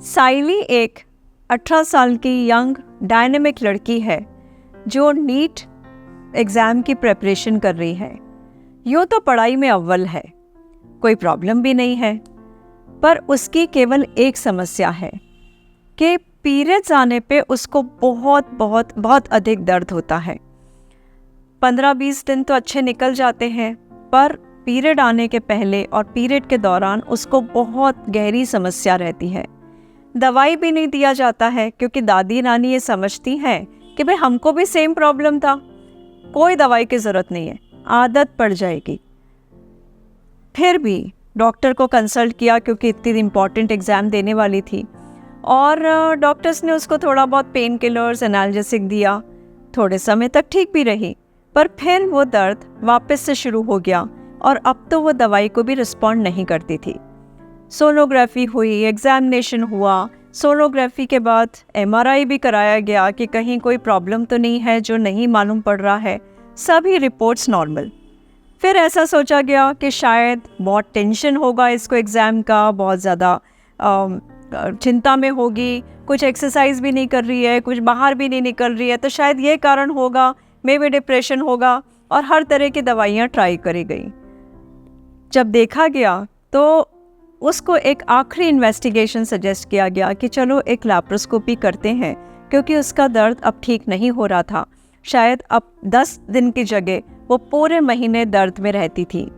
साइली एक 18 साल की यंग डायनेमिक लड़की है जो नीट एग्ज़ाम की प्रिपरेशन कर रही है। यूँ तो पढ़ाई में अव्वल है, कोई प्रॉब्लम भी नहीं है, पर उसकी केवल एक समस्या है कि पीरियड्स आने पे उसको बहुत बहुत बहुत अधिक दर्द होता है। 15-20 दिन तो अच्छे निकल जाते हैं, पर पीरियड आने के पहले और पीरियड के दौरान उसको बहुत गहरी समस्या रहती है। दवाई भी नहीं दिया जाता है क्योंकि दादी नानी ये समझती हैं कि भाई हमको भी सेम प्रॉब्लम था, कोई दवाई की ज़रूरत नहीं है, आदत पड़ जाएगी। फिर भी डॉक्टर को कंसल्ट किया क्योंकि इतनी इम्पॉर्टेंट एग्ज़ाम देने वाली थी, और डॉक्टर्स ने उसको थोड़ा बहुत पेन किलर्स एनाल्जेसिक दिया। थोड़े समय तक ठीक भी रही, पर फिर वो दर्द वापस से शुरू हो गया और अब तो वो दवाई को भी रिस्पॉन्ड नहीं करती थी। सोनोग्राफी हुई, एग्जामिनेशन हुआ, सोनोग्राफी के बाद MRI भी कराया गया कि कहीं कोई प्रॉब्लम तो नहीं है जो नहीं मालूम पड़ रहा है। सभी रिपोर्ट्स नॉर्मल। फिर ऐसा सोचा गया कि शायद बहुत टेंशन होगा इसको एग्ज़ाम का, बहुत ज़्यादा चिंता में होगी, कुछ एक्सरसाइज भी नहीं कर रही है, कुछ बाहर भी नहीं निकल रही है, तो शायद ये कारण होगा, मे बी डिप्रेशन होगा, और हर तरह की दवाइयाँ ट्राई करी गई। जब देखा गया तो उसको एक आखिरी इन्वेस्टिगेशन सजेस्ट किया गया कि चलो एक लैप्रोस्कोपी करते हैं, क्योंकि उसका दर्द अब ठीक नहीं हो रहा था। शायद अब 10 दिन की जगह वो पूरे महीने दर्द में रहती थी।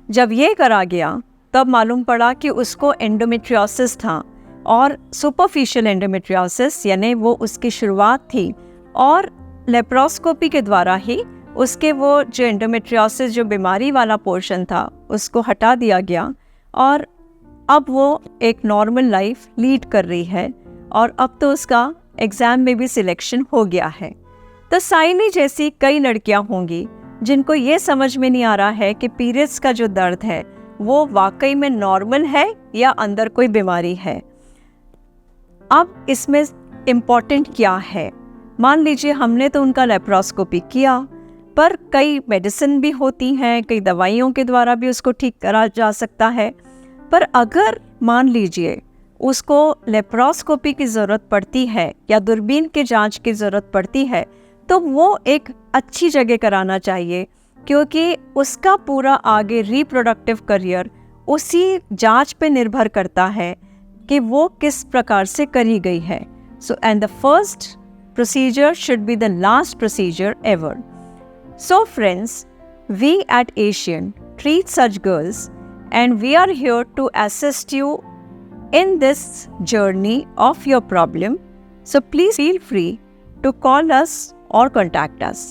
जब ये करा गया तब मालूम पड़ा कि उसको एंडोमेट्रियोसिस था, और सुपरफिशियल एंडोमेट्रियोसिस, यानी वो उसकी शुरुआत थी, और लेप्रोस्कोपी के द्वारा ही उसके वो जो एंडोमेट्रियोसिस जो बीमारी वाला पोर्शन था उसको हटा दिया गया, और अब वो एक नॉर्मल लाइफ लीड कर रही है, और अब तो उसका एग्ज़ाम में भी सिलेक्शन हो गया है। तो साइली जैसी कई लड़कियां होंगी जिनको ये समझ में नहीं आ रहा है कि पीरियड्स का जो दर्द है वो वाकई में नॉर्मल है या अंदर कोई बीमारी है। अब इसमें इम्पॉर्टेंट क्या है? मान लीजिए हमने तो उनका लेप्रोस्कोपी किया, पर कई मेडिसिन भी होती हैं, कई दवाइयों के द्वारा भी उसको ठीक करा जा सकता है। पर अगर मान लीजिए उसको लेप्रोस्कोपी की ज़रूरत पड़ती है या दूरबीन की जांच की ज़रूरत पड़ती है, तो वो एक अच्छी जगह कराना चाहिए, क्योंकि उसका पूरा आगे रिप्रोडक्टिव करियर उसी जांच पे निर्भर करता है कि वो किस प्रकार से करी गई है। So and the first procedure should be the last procedure ever. So friends, we at Asian treat such girls, and we are here to assist you in this journey of your problem. So please feel free to call us or contact us.